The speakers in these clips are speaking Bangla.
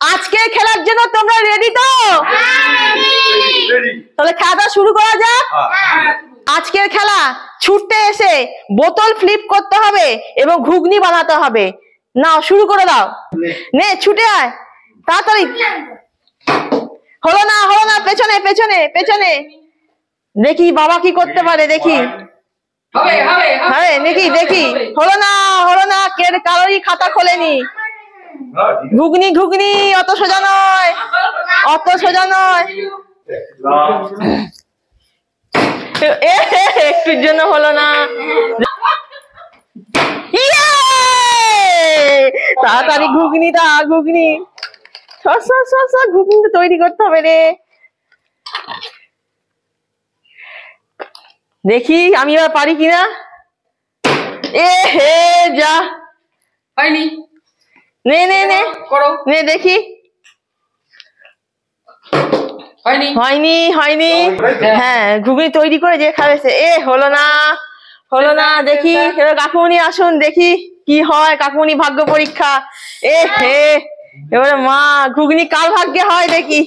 আজকে খেলার জন্য তোমরা রেডি তো? তাহলে খেলাটা শুরু করা যাক। আজকের খেলা ছুটতে এসে বোতল ফ্লিপ করতে হবে এবং ঘুগনি বানাতে হবে। নাও শুরু করে দাও। নে ছুটে আয় তাড়াতাড়ি। হলো না, পেছনে পেছনে পেছনে। দেখি বাবা কি করতে পারে, দেখি দেখি। হলো না, কারোরই খাতা খোলেনি। ঘুগনি ঘুগনি অত সোজা নয়, অত সোজা নয়। একটুর জন্য হলো না। তাড়াতাড়ি ঘুগনিটা, ঘুগনি ঘুগনিটা তৈরি করতে হবে রে। দেখি আমি এবার পারি কিনা। হে যা হয়নি। নে নে নে করো, নে দেখি। হয়নি হয়নি। হ্যাঁ ঘুগনি তৈরি করে যে খাবে সে। হলো না। দেখি এবার কাকুমনি আসুন, দেখি কি হয়। কাকুমনি ভাগ্য পরীক্ষা। হে এবারে মা ঘুগনি কার ভাগ্যে হয় দেখি।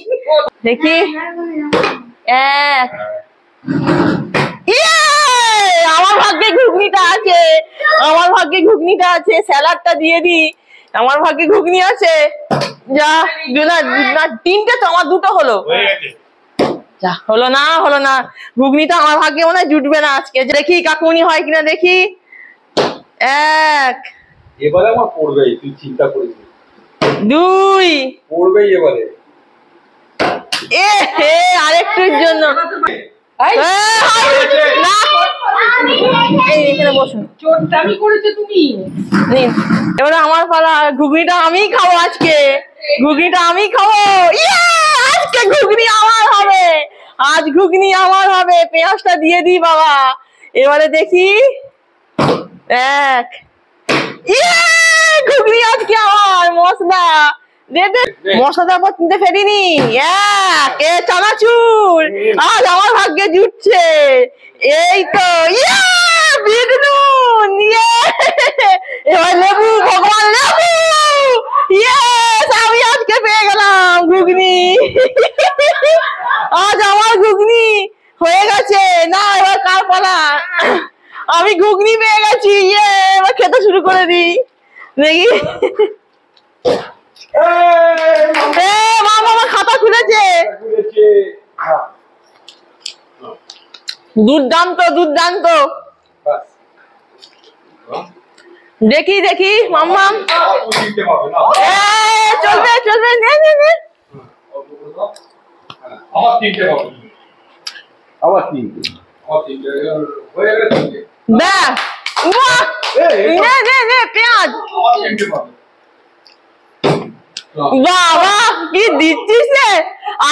দেখি এক। আমার ভাগ্যে ঘুগনিটা আছে, আমার ভাগ্যে ঘুগনিটা আছে। স্যালাডটা দিয়ে দি, আমার ভাগ্যে ঘুগনি আছে। যা না তিনটে তো, আমার দুটো হলো। যা হলো না। ঘুগনিটা আমার ভাগ্যে মনে হয় জুটবে না আজকে। দেখি কাকুনি হয় কিনা দেখি। এক। এবারে আমার পড়বেই, তুই চিন্তা করিস না। দুই। পড়বেই এবারে। হে আরেকটুর জন্য। এবারে আমার পালা। ঘুগনিটা আমি খাবো আজকে, ঘুগনিটা আমি খাবো। আজকে ঘুগনি আমার হবে, আজ ঘুগনি আমার হবে। পেঁয়াজটা দিয়ে দি বাবা। এবারে দেখি এক। ঘুগনি আজকে আমার। মশলা মশলাটা পর কিনতে ফেরিনি। এক চানাচুর আজ আমার ভাগ্যে জুটছে। এই তো বিট নুন। এবার লেবু, ভগবান লেবু। আমি আজকে পেয়ে গেলাম ঘুগনি। আজ আমার ঘুগনি হয়ে গেছে। না এবার কার পালা? আমি ঘুগনি পেয়ে গেছি। এবার খেতে শুরু করে দিই দেখি। মামা খাতা খুলেছে। দুর্দান্ত। দেখি মাম্মাম। চলবে নে। আবার তিনটে হয়ে গেল। নে পেঁয়াজ। বাবা কি দিচ্ছিস রে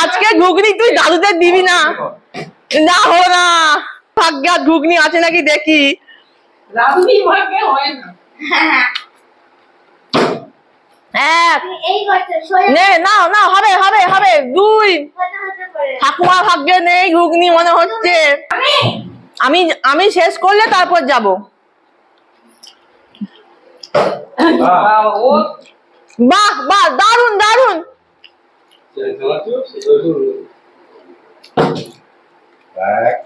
আজকে ঘুগনি? তুই দাদুদের দিবি না? না হলো না। ভাগ্যে ঘুগনি আছে নাকি দেখি। এক। না হবে। দুই। ঠাকুমার ভাগ্যে নেই ঘুগনি মনে হচ্ছে। আমি শেষ করলে তারপর যাব। বাহ দারুন। এক,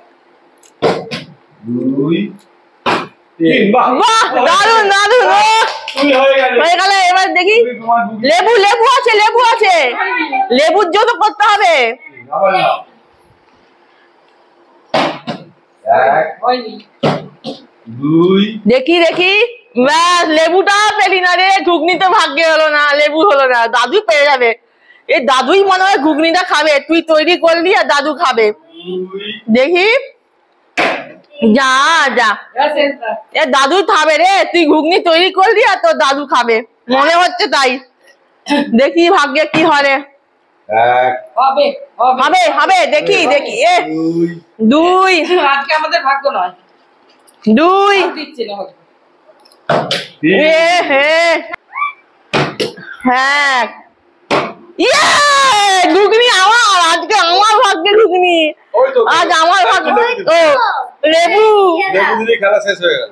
দুই, তিন। বাহ দারুন। হয়ে গেল। এবার দেখি লেবু আছে। লেবুর জন্য করতে হবে। এক, দুই। দেখি ব্যাস লেবুটা পেলি না রে। ঘুগনিতে ভাগ্যে হলো না, লেবু হলো না। দাদু পেয়ে যাবে। এই দাদুই মনে হয় ঘুগনিটা খাবে। তুই তৈরি করলি আর দাদু খাবে। দেখি যা এ দাদু খাবে রে। তুই ঘুগনি তৈরি করলি আর তোর দাদু খাবে মনে হচ্ছে তাই। দেখি ভাগ্যে কি হয়। হবে দেখি। দুই। আজকে আমাদের ভাগ্য নয়। দুই। হ্যাঁ ঘুগনি আমার। আজকে আমার ভাগ্যে ঘুগনি। আজ আমার ভাগ্যে লেবু। খেলা শেষ হয়ে গেল।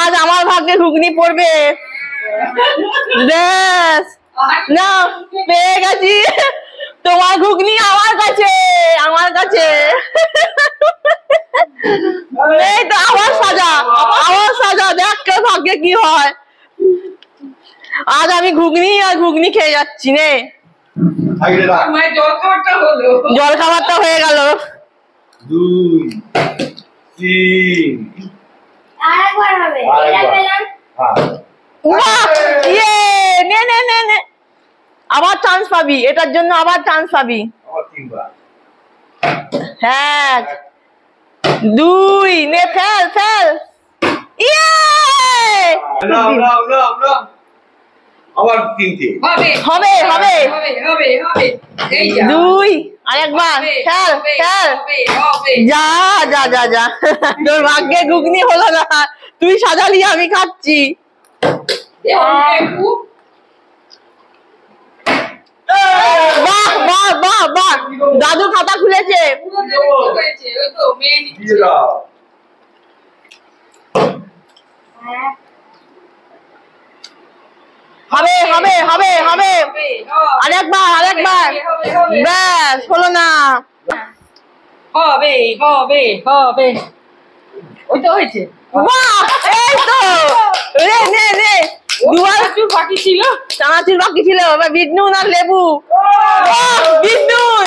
আজ আমার ভাগ্যে ঘুগনি পড়বে। না পেয়ে গেছি, তোমার ঘুগনি আমার কাছে, আমার কাছে। এই তো আবার সাজা, আবার সাজা, দেখ কে ভাগ্যে কি হয়। আজ আমি ঘুগনি আর ঘুগনি খেয়ে যাচ্ছি নে। সাইডে রাখ। মায়ের জল খাবারটা হলো। জল খাবারটা হয়ে গেল। 2 3 আরেকবার হবে। এটা পেলাম। হ্যাঁ বাহ! ইয়ে! নে নে নে নে, আবার চান্স পাবি, এটার জন্য আবার চান্স পাবি। আবার 3 বার। 1 2 নে, ফেল ফেল। ইয়ে! নাও নাও নাও নাও। আবার 3টে। হবে হবে, হবে। হবে হবে হবে। এই যা। 2 আরেকবার হবে, ফেল হবে, ফেল। হবে, হবে। যা যা যা যা, তোর ভাগ্যে ঘুগনি হলো না, তুই সাজালি আমি খাচ্ছি। এ অল্প একটু। বাহ বাহ বাহ বাহ, দাদু খাতা খুলেছে। পুরো দেখে কি হয়েছে? ওই তো মেয়ে দিয়ে নিচ্ছে। দাও। হবে হবে হবে হবে, হবে, আরেকবার আরেকবার। হবে, হবে। ব্যাস হলো না। হবে হবে হবে। ওই তো হয়েছে। বাহ, এই তো রে, নে নে, দুবার একটু বাকি ছিল। চানাচুর বাকি ছিল, এবার বিট নুন আর লেবু। বাহ, বিট নুন,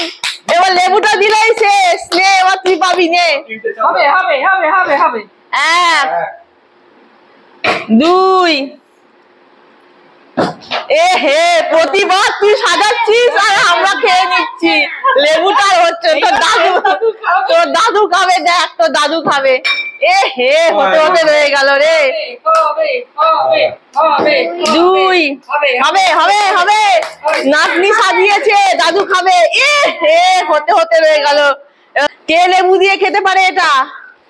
এবার লেবুটা দিলেই শেষ। নে এবার তুই পাবি, নে। 3টে হবে হবে হবে হবে হবে। 1 2 এ হে, প্রতিবার তুই সাজাচ্ছিস আর আমরা খেয়ে নিচ্ছি। লেবুটা হচ্ছে তোর দাদু, তোর দাদু খাবে, দেখ তোর দাদু খাবে। এ হে, হতে হতে রয়ে গেল রে। হবে হবে হবে। 2 হবে হবে হবে, নাতনি সাজিয়েছে, দাদু খাবে। এ হে, হতে হতে রয়ে গেল। কে লেবু দিয়ে খেতে পারে এটা?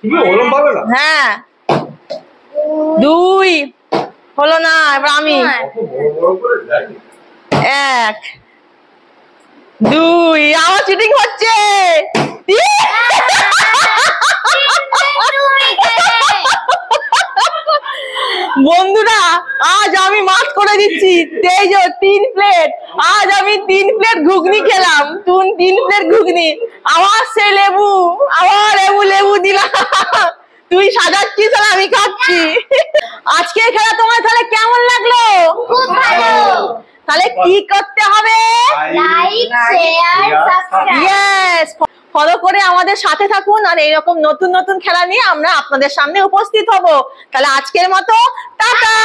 তুমি ওরম পাবে না। হ্যাঁ, 2 হলো না, এবার আমি। কত বড় বড় করে যাই। 1 2 আবার চিটিং হচ্ছে। বন্ধুরা, আজ আমি মাছ করে দিচ্ছি, তেজো 3 প্লেট। আজ আমি 3 প্লেট ঘুগনি খেলাম, 3 প্লেট ঘুগনি। আবার সে লেবু, আবার লেবু লেবু দিলাম। তুই সাজাচ্ছিস আর আমি খাচ্ছি। আজকের খেলা তোমার তাহলে কেমন লাগলো? খুব ভালো। তাহলে কি করতে হবে? Like, share, subscribe. Yes, follow করে আমাদের সাথে থাকুন, আর এইরকম নতুন নতুন খেলা নিয়ে আমরা আপনাদের সামনে উপস্থিত হব। তাহলে আজকের মতো টাটা।